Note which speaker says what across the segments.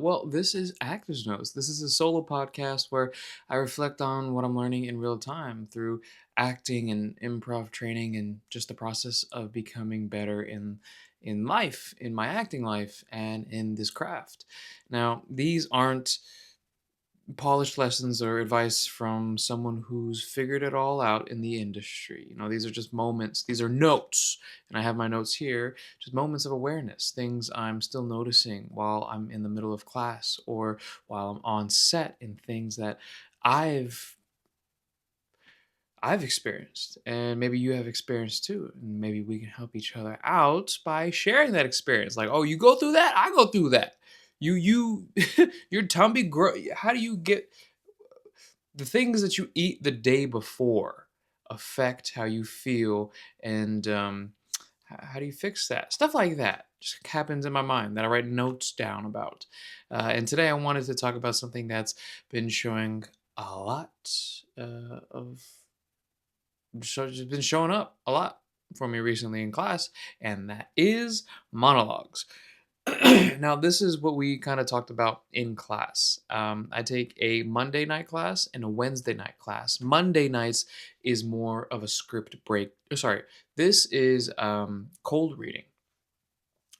Speaker 1: Well, this is Actors Notes. This is a solo podcast where I reflect on what I'm learning in real time through acting and improv training and just the process of becoming better in life, in my acting life, and in this craft. Now, these aren't polished lessons or advice from someone who's figured it all out in the industry. These are just moments, these are notes, and I have my notes here, just moments of awareness, things I'm still noticing while I'm in the middle of class or while I'm on set, and things that I've I've experienced, and maybe you have experienced too, and maybe we can help each other out by sharing that experience. Like, oh, you go through that, I go through that. You your tummy grow. How do you get the things that you eat the day before affect how you feel, and how do you fix that? Stuff like that just happens in my mind that I write notes down about. And today I wanted to talk about something that's been showing a lot of just been showing up a lot for me recently in class, and that is monologues. Now, this is what we kind of talked about in class. I take a Monday night class and a Wednesday night class. Monday nights is more of a script break. Sorry, this is cold reading.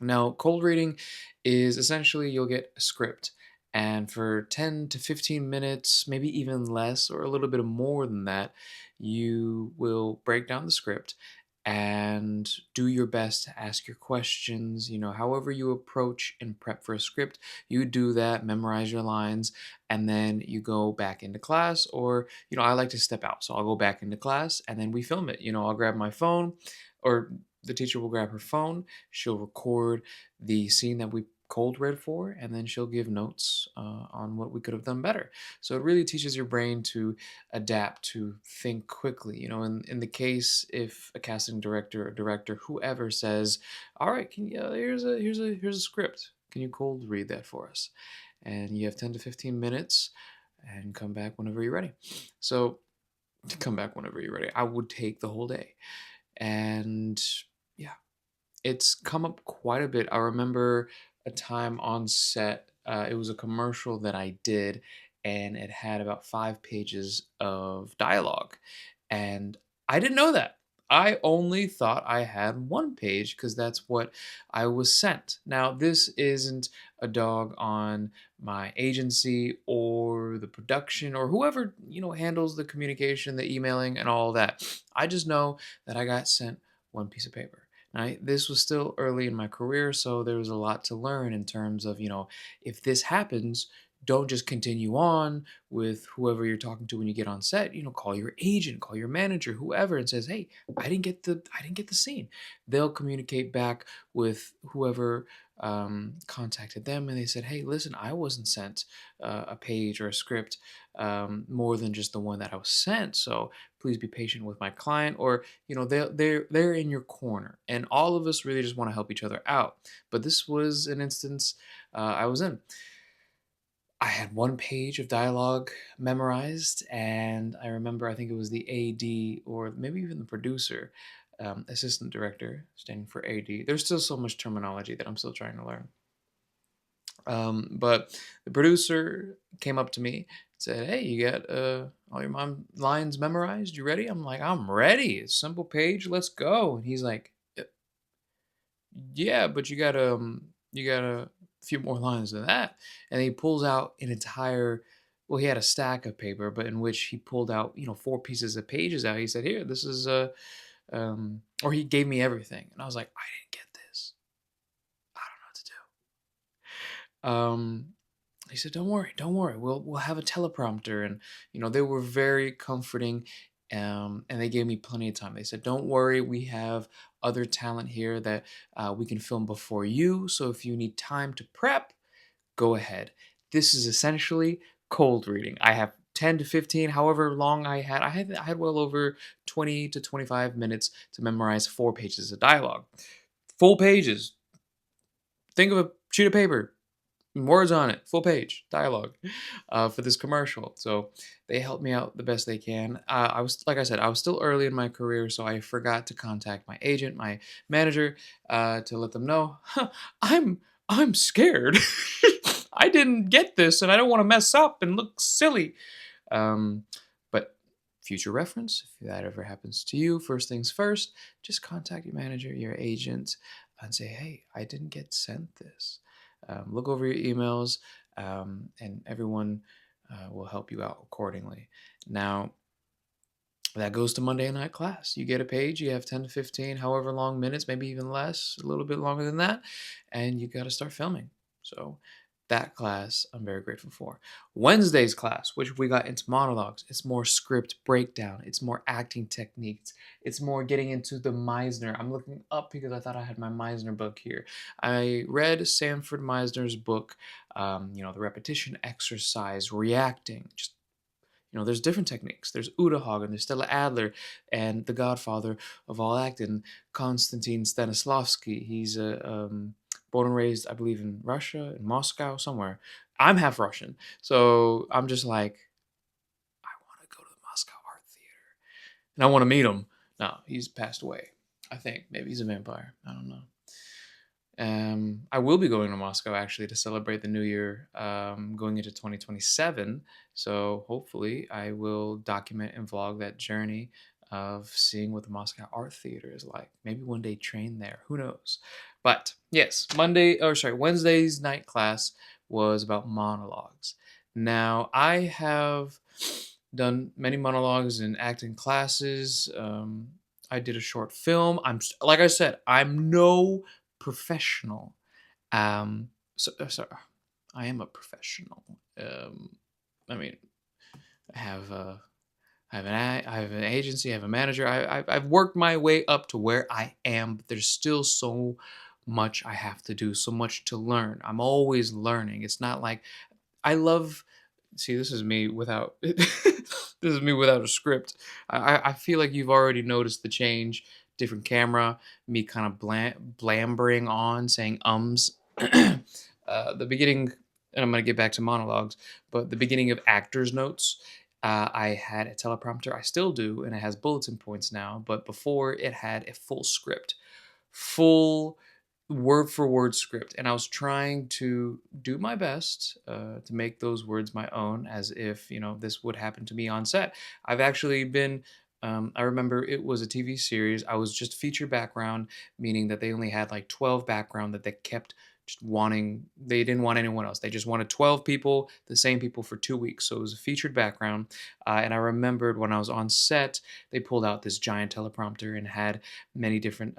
Speaker 1: Now, cold reading is essentially you'll get a script, and for 10 to 15 minutes, maybe even less or a little bit more than that, you will break down the script and do your best to ask your questions. However you approach and prep for a script, you do that, memorize your lines, and then you go back into class. Or, I like to step out, so I'll go back into class and then we film it. I'll grab my phone, or the teacher will grab her phone. She'll record the scene that we cold read for, and then she'll give notes on what we could have done better. So it really teaches your brain to adapt, to think quickly. In the case, if a casting director or director, whoever says, "All right, here's a script. Can you cold read that for us?" And you have 10 to 15 minutes, and come back whenever you're ready. So to come back whenever you're ready, I would take the whole day. And yeah, it's come up quite a bit. I remember a time on set, it was a commercial that I did, and it had about 5 pages of dialogue. And I didn't know that. I only thought I had 1 page because that's what I was sent. Now, this isn't a dog on my agency or the production or whoever, handles the communication, the emailing, and all that. I just know that I got sent one piece of paper. This was still early in my career, so there was a lot to learn in terms of, if this happens, don't just continue on with whoever you're talking to when you get on set. Call your agent, call your manager, whoever, and says, "Hey, I didn't get the scene." They'll communicate back with whoever contacted them, and they said, "Hey, listen, I wasn't sent a page or a script more than just the one that I was sent. So please be patient with my client." Or they're in your corner, and all of us really just want to help each other out. But this was an instance I was in. I had 1 page of dialogue memorized, and I remember, I think it was the AD or maybe even the producer, assistant director, standing for AD. There's still so much terminology that I'm still trying to learn. But the producer came up to me and said, "Hey, you got all your mom lines memorized? You ready?" I'm like, "I'm ready. It's a simple page. Let's go." And he's like, "Yeah, but you got a few more lines than that." And he pulls out an entire, well, he had a stack of paper, but in which he pulled out, 4 pieces of pages out. He said, "Here, this is or he gave me everything." And I was like, "I didn't get this. I don't know what to do." He said, "Don't worry, don't worry. We'll have a teleprompter." And they were very comforting, and they gave me plenty of time. They said, "Don't worry, we have other talent here that we can film before you. So if you need time to prep, go ahead." This is essentially cold reading. I have 10 to 15, however long I had. I had well over 20 to 25 minutes to memorize 4 pages of dialogue. Full pages. Think of a sheet of paper, words on it, full page dialogue for this commercial. So they helped me out the best they can. I was, like I said, I was still early in my career, so I forgot to contact my agent, my manager, to let them know, "I'm scared." I didn't get this, and I don't want to mess up and look silly. Um, but future reference, if that ever happens to you, first things first, just contact your manager, your agent, and say, hey, I didn't get sent this. Look over your emails, and everyone will help you out accordingly. Now, that goes to Monday night class. You get a page, you have 10 to 15, however long minutes, maybe even less, a little bit longer than that, and you got to start filming. So, that class I'm very grateful for. Wednesday's class, which we got into monologues, it's more script breakdown, it's more acting techniques, it's more getting into the Meisner. I'm looking up because I thought I had my Meisner book here. I read Sanford Meisner's book, the repetition exercise, reacting, just there's different techniques. There's Uta Hagen, there's Stella Adler, and the godfather of all acting, Konstantin Stanislavski. He's born and raised, I believe, in Russia, in Moscow, somewhere. I'm half Russian, so I'm just like, I want to go to the Moscow Art Theater, and I want to meet him. No, he's passed away. I think maybe he's a vampire. I don't know. I will be going to Moscow actually to celebrate the new year, going into 2027. So hopefully, I will document and vlog that journey of seeing what the Moscow Art Theater is like. Maybe one day train there. Who knows? But yes, Wednesday's night class was about monologues. Now I have done many monologues in acting classes. I did a short film. Like I said, I'm no professional. So I am a professional. Um, I mean, I have I have an agency. I have a manager. I've worked my way up to where I am, but there's still so much I have to do, so much to learn. I'm always learning. It's not like I love. See, this is me without this is me without a script. I feel like you've already noticed the change. Different camera, me kind of blambering on, saying ums. The beginning, and I'm gonna get back to monologues, but the beginning of actors' notes, I had a teleprompter. I still do, and it has bulletin points now. But before, it had a full script, full word for word script, and I was trying to do my best to make those words my own, as if this would happen to me on set. I've actually been. I remember it was a TV series. I was just feature background, meaning that they only had like 12 background that they kept just wanting. They didn't want anyone else. They just wanted 12 people, the same people for 2 weeks. So it was a featured background. And I remembered when I was on set, they pulled out this giant teleprompter and had many different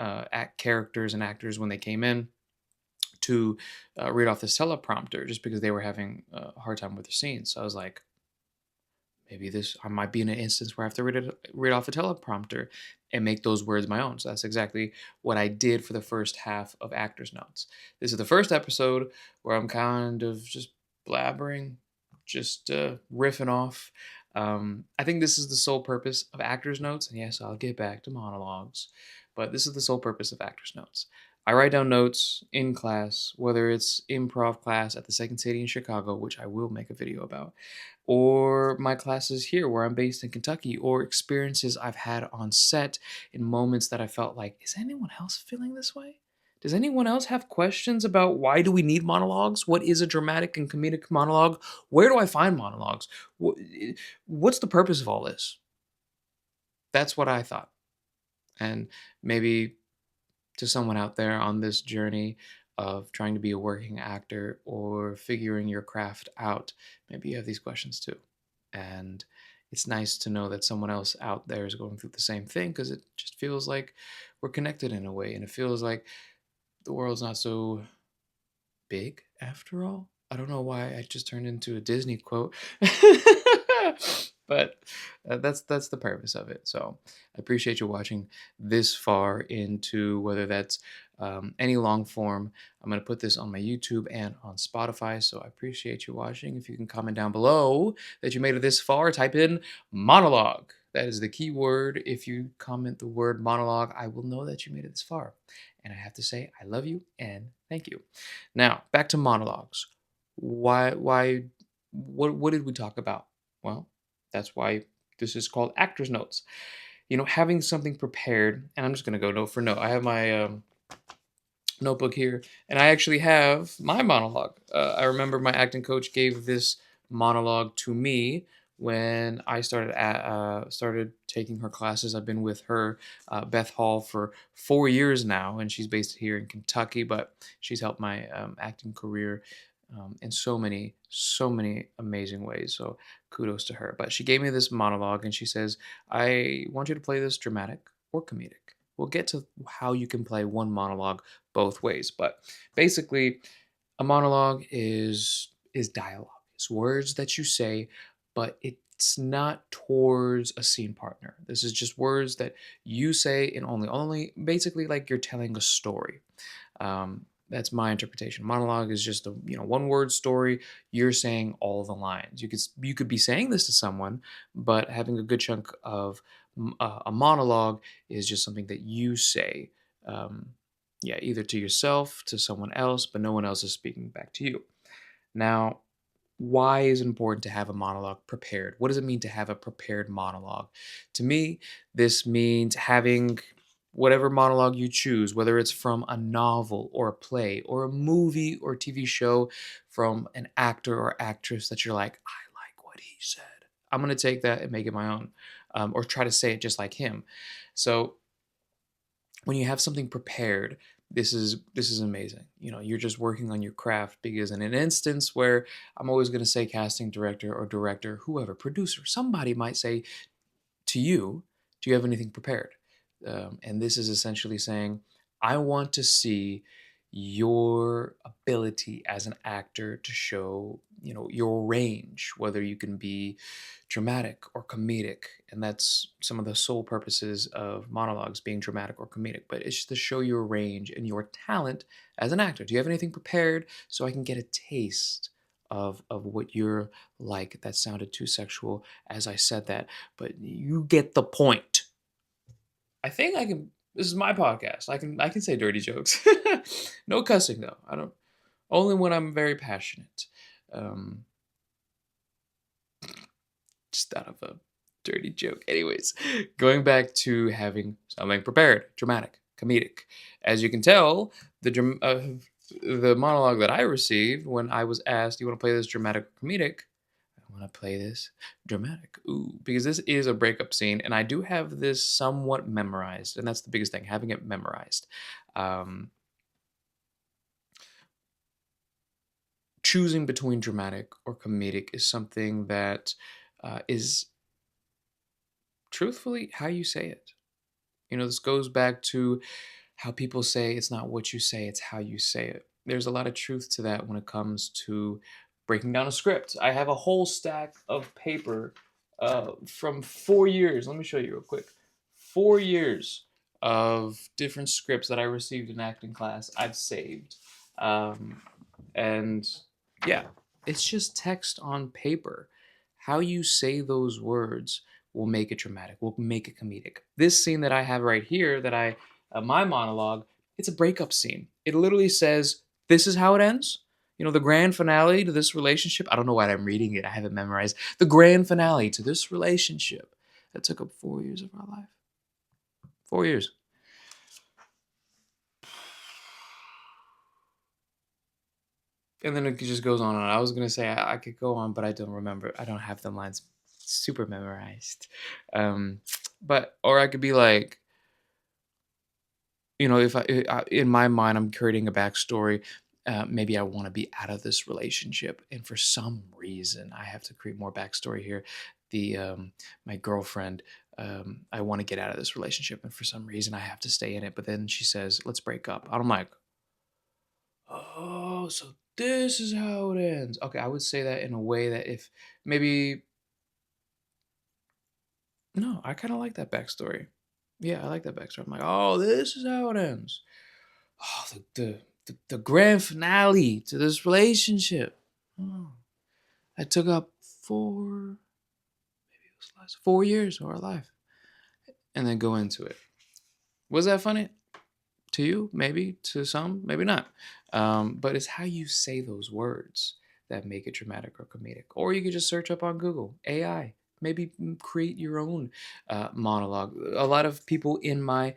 Speaker 1: characters and actors when they came in to read off this teleprompter just because they were having a hard time with their scenes. So I was like, maybe this I might be in an instance where I have to read off a teleprompter and make those words my own. So that's exactly what I did for the first half of Actors Notes. This is the first episode where I'm kind of just blabbering, just riffing off. I think this is the sole purpose of Actors Notes, and yes, I'll get back to monologues, but this is the sole purpose of Actors Notes. I write down notes in class, whether it's improv class at the Second City in Chicago, which I will make a video about, or my classes here where I'm based in Kentucky, or experiences I've had on set in moments that I felt like, is anyone else feeling this way? Does anyone else have questions about why do we need monologues? What is a dramatic and comedic monologue? Where do I find monologues? What's the purpose of all this? That's what I thought. And maybe to someone out there on this journey of trying to be a working actor or figuring your craft out, maybe you have these questions too. And it's nice to know that someone else out there is going through the same thing because it just feels like we're connected in a way. And it feels like the world's not so big after all. I don't know why I just turned into a Disney quote, but that's the purpose of it. So I appreciate you watching this far into whether that's any long form. I'm gonna put this on my YouTube and on Spotify. So I appreciate you watching. If you can comment down below that you made it this far, type in monologue. That is the key word. If you comment the word monologue, I will know that you made it this far. And I have to say, I love you and thank you. Now, back to monologues. What did we talk about? Well, that's why this is called actor's notes. Having something prepared, and I'm just gonna go note for note. I have notebook here, and I actually have my monologue. I remember my acting coach gave this monologue to me when I started taking her classes. I've been with her, Beth Hall, for 4 years now, and she's based here in Kentucky. But she's helped my acting career in so many amazing ways. So kudos to her. But she gave me this monologue, and she says, "I want you to play this dramatic or comedic. We'll get to how you can play one monologue both ways, but basically, a monologue is dialogue. It's words that you say, but it's not towards a scene partner. This is just words that you say in only basically like you're telling a story. That's my interpretation. Monologue is just a one word story. You're saying all the lines. You could be saying this to someone, but having a good chunk of a monologue is just something that you say. Um, yeah, either to yourself, to someone else, but no one else is speaking back to you. Now, why is it important to have a monologue prepared? What does it mean to have a prepared monologue? To me, this means having whatever monologue you choose, whether it's from a novel or a play or a movie or TV show, from an actor or actress that you're like, I like what he said. I'm going to take that and make it my own, or try to say it just like him. So when you have something prepared, this is amazing. You're just working on your craft, because in an instance where I'm always going to say casting director or director, whoever, producer, somebody might say to you, do you have anything prepared? And this is essentially saying, I want to see your ability as an actor to show, your range, whether you can be dramatic or comedic. And that's some of the sole purposes of monologues, being dramatic or comedic, but it's to show your range and your talent as an actor. Do you have anything prepared so I can get a taste of what you're like? That sounded too sexual as I said that, but you get the point. I think I can. This is my podcast. I can say dirty jokes. No cussing though. I don't. Only when I'm very passionate. Um, just out of a dirty joke. Anyways, going back to having something prepared, dramatic, comedic. As you can tell, the monologue that I received when I was asked, "You want to play this dramatic or comedic?" I want to play this dramatic. Ooh, because this is a breakup scene, and I do have this somewhat memorized, and that's the biggest thing, having it memorized. Um, Choosing between dramatic or comedic is something that is truthfully how you say it. This goes back to how people say it's not what you say, it's how you say it. There's a lot of truth to that when it comes to breaking down a script. I have a whole stack of paper from 4 years. Let me show you real quick. 4 years of different scripts that I received in acting class, I've saved. Um, and yeah, it's just text on paper. How you say those words will make it dramatic, will make it comedic. This scene that I have right here, my monologue, it's a breakup scene. It literally says, "This is how it ends." The grand finale to this relationship. I don't know why I'm reading it. I have it memorized. The grand finale to this relationship that took up 4 years of our life. 4 years. And then it just goes on and on. I was gonna say I could go on, but I don't remember. I don't have the lines super memorized. Um, but or I could be like, if in my mind I'm creating a backstory. Maybe I want to be out of this relationship, and for some reason I have to create more backstory here. The My girlfriend. I want to get out of this relationship, and for some reason I have to stay in it. But then she says, "Let's break up." I'm like, oh, so this is how it ends. Okay, I would say that in a way that if maybe no, I kind of like that backstory. Yeah, I like that backstory. I'm like, oh, this is how it ends. Oh, the grand finale to this relationship. Oh, that took up 4 years of our life, and then go into it. Was that funny to you? Maybe to some, maybe not. But it's how you say those words that make it dramatic or comedic. Or you could just search up on Google AI. maybe create your own monologue. A lot of people in my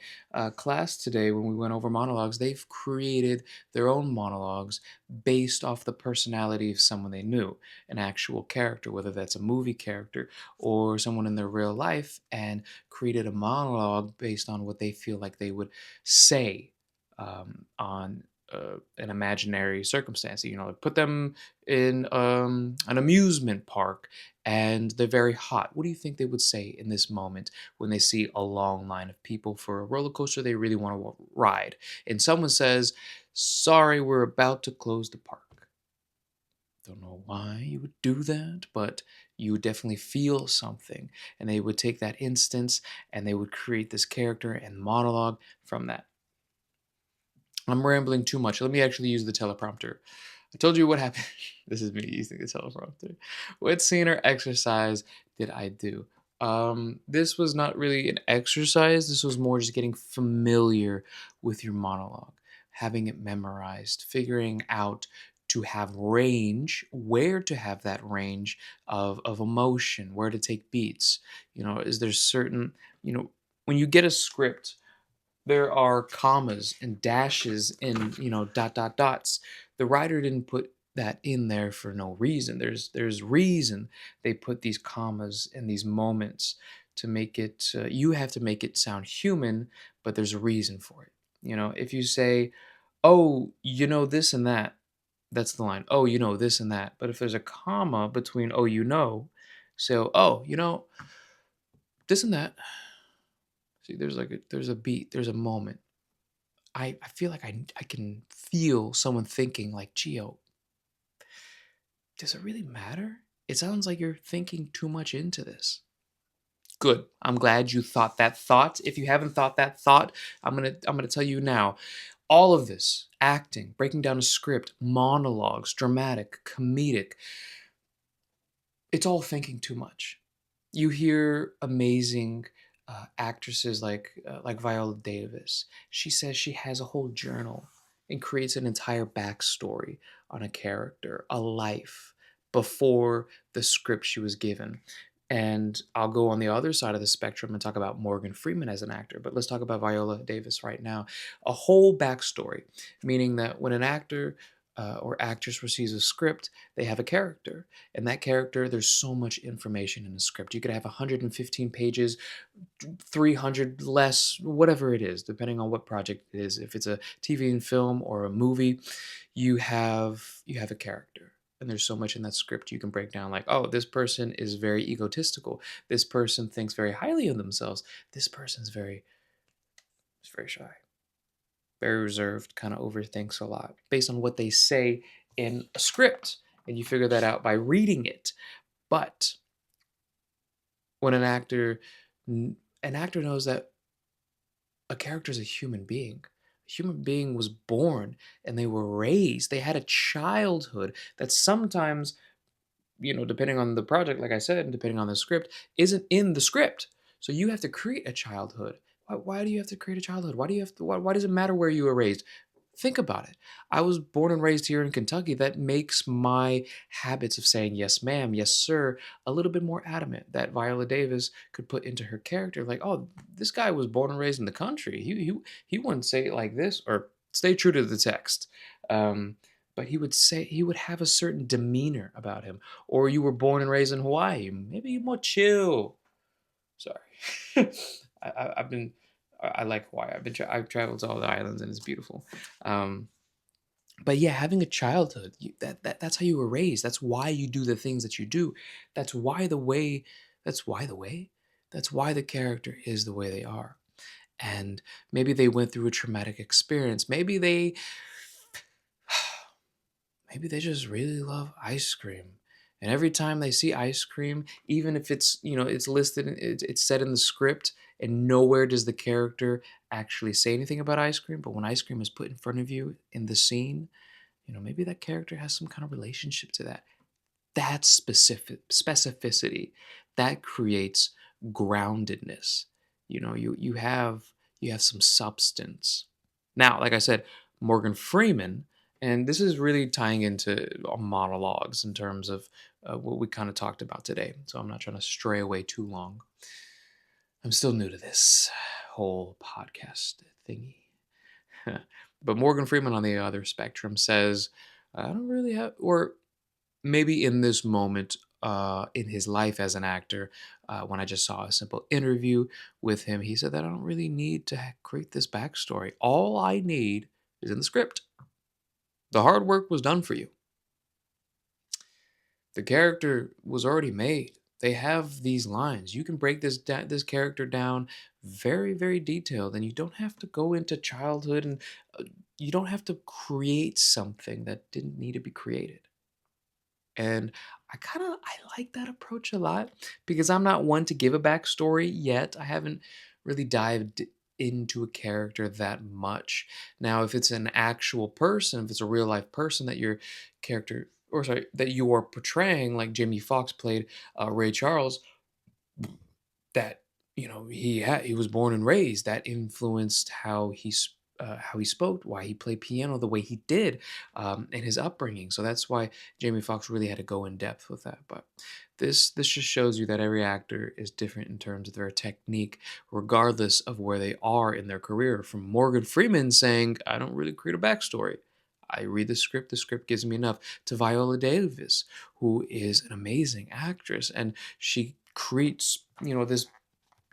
Speaker 1: class today, when we went over monologues, they've created their own monologues based off the personality of someone they knew, an actual character, whether that's a movie character or someone in their real life, and created a monologue based on what they feel like they would say on an imaginary circumstance. You know, like put them in an amusement park and they're very hot. What do you think they would say in this moment when they see a long line of people for a roller coaster they really want to ride? And someone says, "Sorry, we're about to close the park." Don't know why you would do that, but you would definitely feel something. And they would take that instance and they would create this character and monologue from that. I'm rambling too much. Let me actually use the teleprompter. I told you what happened. This is me using the teleprompter. What scene or exercise did I do? This was not really an exercise. This was more just getting familiar with your monologue, having it memorized, figuring out to have range, where to have that range of emotion, where to take beats. You know, is there certain, you know, when you get a script, there are commas and dashes and dot dot dots. The writer didn't put that in there for no reason. There's reason they put these commas and these moments to make it, you have to make it sound human, but there's a reason for it. You know, if you say, "Oh, you know this and that," that's the line. "Oh, you know this and that." But if there's a comma between "oh, you know," so "oh, you know this and that." See, there's a beat, there's a moment. I feel like I can feel someone thinking like, "Geo, does it really matter? It sounds like you're thinking too much into this." Good. I'm glad you thought that thought. If you haven't thought that thought, I'm gonna tell you now. All of this, acting, breaking down a script, monologues, dramatic, comedic, it's all thinking too much. You hear amazing actresses like Viola Davis. She says she has a whole journal and creates an entire backstory on a character, a life before the script she was given. And I'll go on the other side of the spectrum and talk about Morgan Freeman as an actor, but let's talk about Viola Davis right now. A whole backstory, meaning that when an actor or actress receives a script, they have a character, and that character, there's so much information in the script. You could have 115 pages, 300 less, whatever it is, depending on what project it is. If it's a TV and film or a movie, you have a character. And there's so much in that script you can break down, like, oh, this person is very egotistical. This person thinks very highly of themselves. This person's very shy, very reserved, kind of overthinks a lot based on what they say in a script. And you figure that out by reading it. But when an actor knows that a character is a human being. A human being was born and they were raised. They had a childhood that sometimes, depending on the project, like I said, and depending on the script, isn't in the script. So you have to create a childhood. Why do you have to create a childhood? Why do you have to? Why does it matter where you were raised? Think about it. I was born and raised here in Kentucky. That makes my habits of saying yes, ma'am, yes, sir, a little bit more adamant. That Viola Davis could put into her character, like, oh, this guy was born and raised in the country. He wouldn't say it like this, or stay true to the text. But he would have a certain demeanor about him. Or you were born and raised in Hawaii. Maybe you're more chill. Sorry. I've been I like Hawaii. I've traveled to all the islands and it's beautiful. Um, but yeah, having a childhood, that's how you were raised. That's why you do the things that you do. That's why the way. That's why the way. That's why the character is the way they are. And maybe they went through a traumatic experience. Maybe they just really love ice cream. And every time they see ice cream, even if it's listed, it's said in the script, and nowhere does the character actually say anything about ice cream. But when ice cream is put in front of you in the scene, maybe that character has some kind of relationship to that. That specificity that creates groundedness. You have some substance. Now, like I said, Morgan Freeman And this is really tying into monologues in terms of what we kind of talked about today. So I'm not trying to stray away too long. I'm still new to this whole podcast thingy. But Morgan Freeman on the other spectrum says, I don't really have, or maybe in this moment in his life as an actor, when I just saw a simple interview with him, he said that I don't really need to create this backstory. All I need is in the script. The hard work was done for you. The character was already made. They have these lines. You can break this character down very, very detailed, and you don't have to go into childhood, and you don't have to create something that didn't need to be created. And I like that approach a lot because I'm not one to give a backstory yet. I haven't really dived into a character that much. Now, if it's an actual person, if it's a real life person that your character, or sorry, that you are portraying, like Jamie Foxx played Ray Charles, that he was born and raised, that influenced how he spoke, why he played piano the way he did, and his upbringing. So that's why Jamie Foxx really had to go in depth with that. But this just shows you that every actor is different in terms of their technique, regardless of where they are in their career. From Morgan Freeman saying, "I don't really create a backstory. I read the script. The script gives me enough," to Viola Davis, who is an amazing actress, and she creates this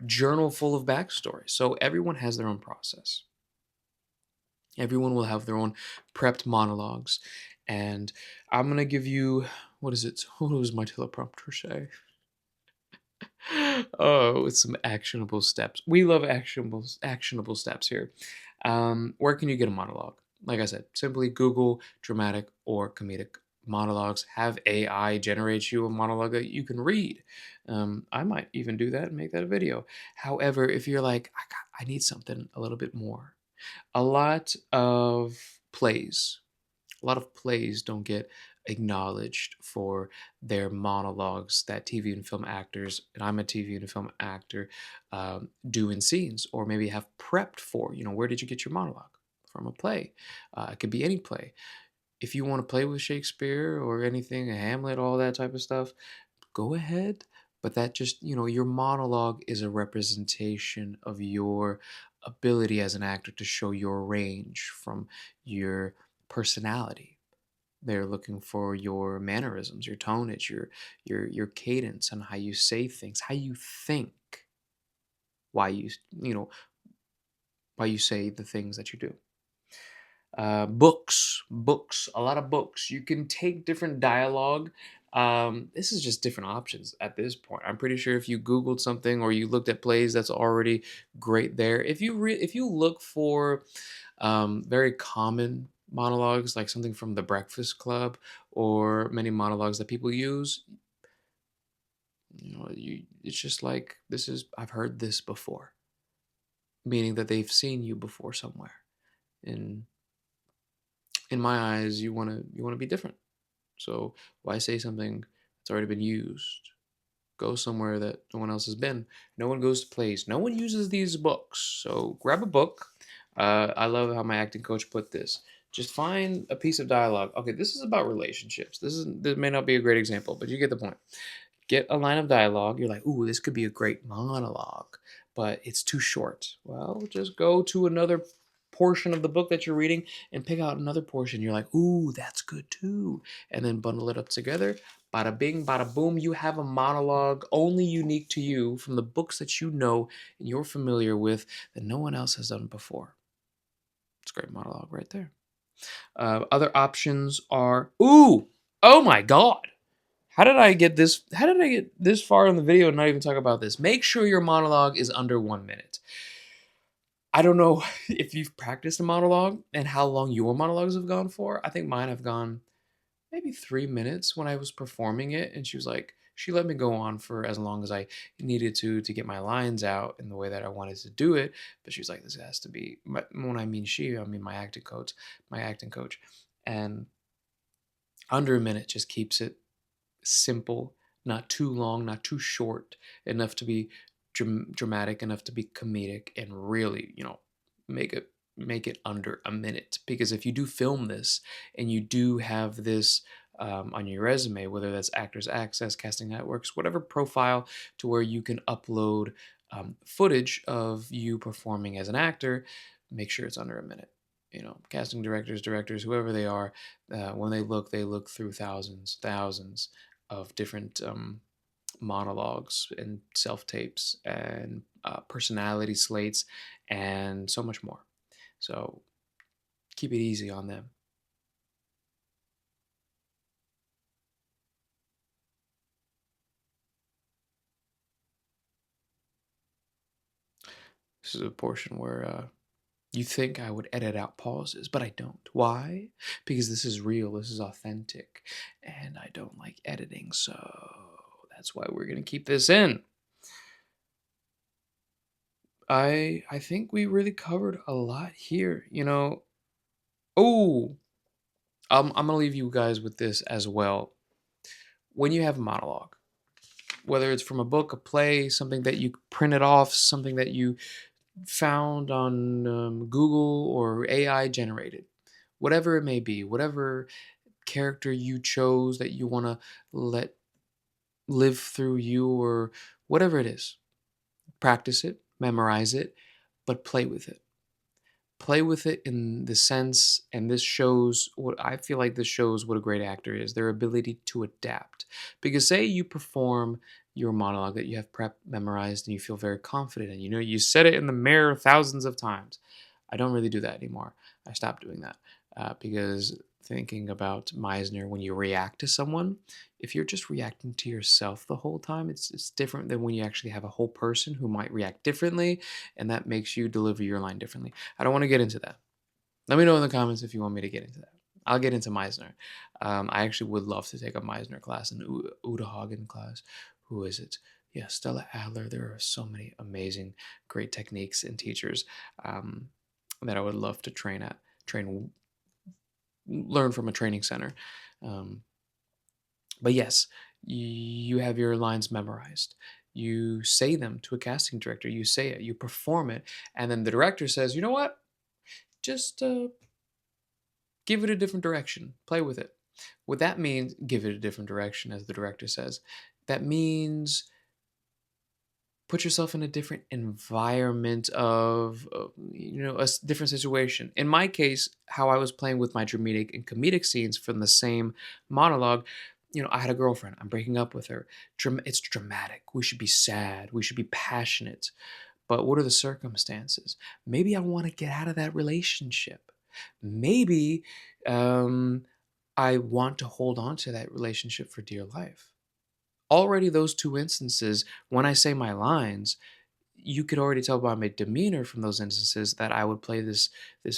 Speaker 1: journal full of backstory. So everyone has their own process. Everyone will have their own prepped monologues. And I'm going to give you, what is it? What does my teleprompter say? Oh, it's some actionable steps. We love actionable steps here. Where can you get a monologue? Like I said, simply Google dramatic or comedic monologues. Have AI generate you a monologue that you can read. I might even do that and make that a video. However, if you're like, I need something a little bit more, a lot of plays a lot of plays don't get acknowledged for their monologues that TV and film actors, and I'm a TV and film actor, do in scenes or maybe have prepped for. Where did you get your monologue? From a play. It could be any play. If you want to play with Shakespeare or anything, a Hamlet, all that type of stuff, go ahead. But that just, your monologue is a representation of your ability as an actor to show your range from your personality. They're looking for your mannerisms, your tonage, your cadence, and how you say things, how you think, why you know why you say the things that you do. Books, a lot of books. You can take different dialogue. This is just different options at this point. I'm pretty sure if you Googled something or you looked at plays, that's already great there. If you look for very common monologues, like something from The Breakfast Club or many monologues that people use, it's just like this is I've heard this before, meaning that they've seen you before somewhere. And in my eyes, you want to be different. So why say something that's already been used? Go somewhere that no one else has been. No one goes to plays. No one uses these books. So grab a book. I love how my acting coach put this. Just find a piece of dialogue. Okay, this is about relationships. This may not be a great example, but you get the point. Get a line of dialogue. You're like, ooh, this could be a great monologue, but it's too short. Well, just go to another portion of the book that you're reading and pick out another portion. You're like, ooh, that's good too. And then bundle it up together. Bada bing, bada boom. You have a monologue only unique to you from the books that you know and you're familiar with that no one else has done before. It's a great monologue right there. Other options are, ooh, oh my God. How did I get this? How did I get this far in the video and not even talk about this? Make sure your monologue is under 1 minute. I don't know if you've practiced a monologue and how long your monologues have gone for. I think mine have gone maybe 3 minutes when I was performing it, and she let me go on for as long as I needed to get my lines out in the way that I wanted to do it. But she was like, "This has to be." When I mean she, I mean my acting coach, and under a minute just keeps it simple, not too long, not too short, enough to be dramatic, enough to be comedic, and really, make it make it under a minute, because if you do film this and you do have this on your resume, whether that's Actors Access, Casting Networks, whatever profile, to where you can upload footage of you performing as an actor, make sure it's under a minute. Casting directors, whoever they are, when they look through thousands of different monologues and self tapes and personality slates and so much more. So keep it easy on them. This is a portion where you think I would edit out pauses, but I don't. Why? Because this is real, this is authentic, and I don't like editing, so that's why we're gonna keep this in. I think we really covered a lot here. Oh, I'm gonna leave you guys with this as well. When you have a monologue, whether it's from a book, a play, something that you printed off, something that you found on Google or AI generated, whatever it may be, whatever character you chose that you want to let live through you, or whatever it is, practice it, memorize it, but play with it in the sense, and this shows what I feel like this shows what a great actor is, their ability to adapt. Because say you perform your monologue that you have prep memorized and you feel very confident, and you said it in the mirror thousands of times. I don't really do that anymore. I stopped doing that because thinking about Meisner, when you react to someone, if you're just reacting to yourself the whole time, it's different than when you actually have a whole person who might react differently, and that makes you deliver your line differently. I don't want to get into that. Let me know in the comments if you want me to get into that. I'll get into Meisner. I actually would love to take a Meisner class, an Uda Hagen class. Who is it? Yeah, Stella Adler. There are so many amazing, great techniques and teachers um, that I would love to learn from a training center. Um, but yes, you have your lines memorized. You say them to a casting director. You say it. You perform it, and then the director says, "You know what? Just give it a different direction. Play with it." What that means, give it a different direction, as the director says, that means put yourself in a different environment of different situation. In my case, how I was playing with my dramatic and comedic scenes from the same monologue, I had a girlfriend. I'm breaking up with her. It's dramatic. We should be sad. We should be passionate. But what are the circumstances? Maybe I want to get out of that relationship. Maybe um, I want to hold on to that relationship for dear life. Already, those two instances, when I say my lines, you could already tell by my demeanor from those instances that I would play this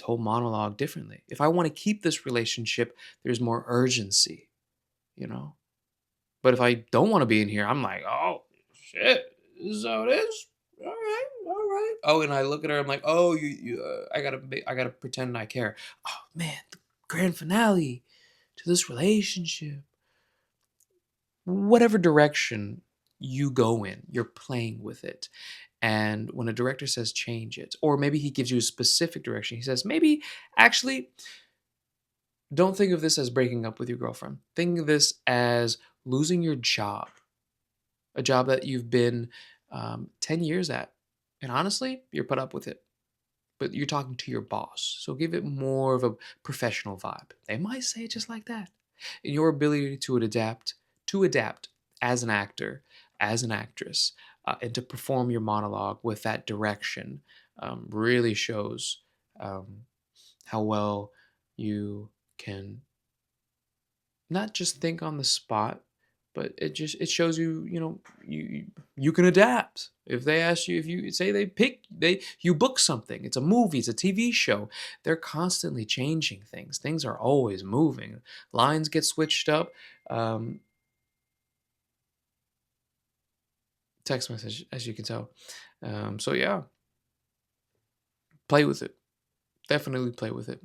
Speaker 1: whole monologue differently. If I want to keep this relationship, there's more urgency, you know. But if I don't want to be in here, I'm like, oh shit, this is how it is. All right, all right. Oh, and I look at her, I'm like, oh, I gotta pretend I care. Oh man, the grand finale to this relationship. Whatever direction you go in, you're playing with it. And when a director says change it, or maybe he gives you a specific direction, he says, maybe actually don't think of this as breaking up with your girlfriend. Think of this as losing your job, a job that you've been 10 years at. And honestly, you're put up with it, but you're talking to your boss. So give it more of a professional vibe. They might say it just like that. And your ability to adapt as an actor, as an actress, and to perform your monologue with that direction really shows um, how well you can not just think on the spot, but it shows you can adapt. If they ask you, if you say you book something, it's a movie, it's a TV show, they're constantly changing things. Things are always moving. Lines get switched up. Um, Text message, as you can tell. So yeah, play with it. Definitely play with it.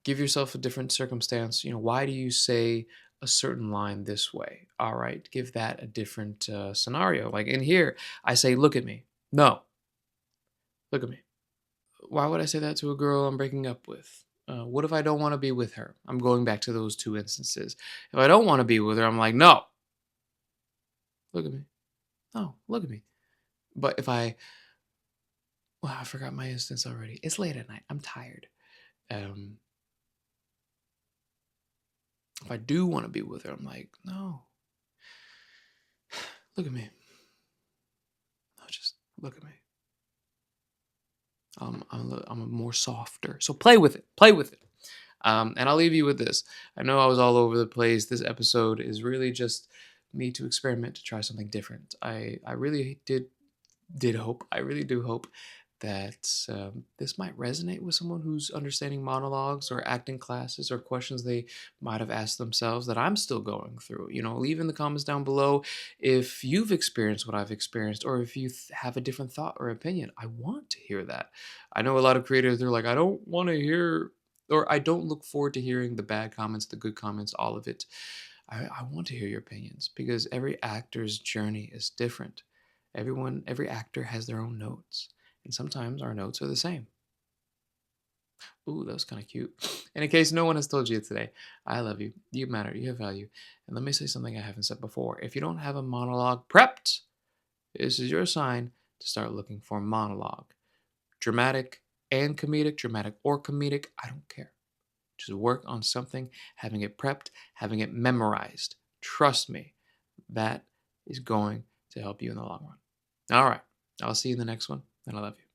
Speaker 1: Give yourself a different circumstance. Why do you say a certain line this way? All right, give that a different scenario. Like in here, I say, look at me. No, look at me. Why would I say that to a girl I'm breaking up with? What if I don't want to be with her? I'm going back to those two instances. If I don't want to be with her, I'm like, no, look at me. No, look at me. But if I, well, I forgot my instance already. It's late at night. I'm tired. Um, if I do want to be with her, I'm like, no, look at me. No, just look at me. I'm a more softer. So play with it. Play with it. And I'll leave you with this. I know I was all over the place. This episode is really just me to experiment to try something different. I really did hope. I really do hope that this might resonate with someone who's understanding monologues or acting classes or questions they might have asked themselves that I'm still going through. Leave in the comments down below if you've experienced what I've experienced or if you have a different thought or opinion. I want to hear that. I know a lot of creators, they're like, I don't want to hear, or I don't look forward to hearing the bad comments, the good comments, all of it. I want to hear your opinions because every actor's journey is different. Every actor has their own notes, and sometimes our notes are the same. Ooh, that was kind of cute. And in case no one has told you today, I love you. You matter. You have value. And let me say something I haven't said before. If you don't have a monologue prepped, this is your sign to start looking for a monologue. Dramatic and comedic, dramatic or comedic, I don't care. Just work on something, having it prepped, having it memorized. Trust me, that is going to help you in the long run. All right. I'll see you in the next one, and I love you.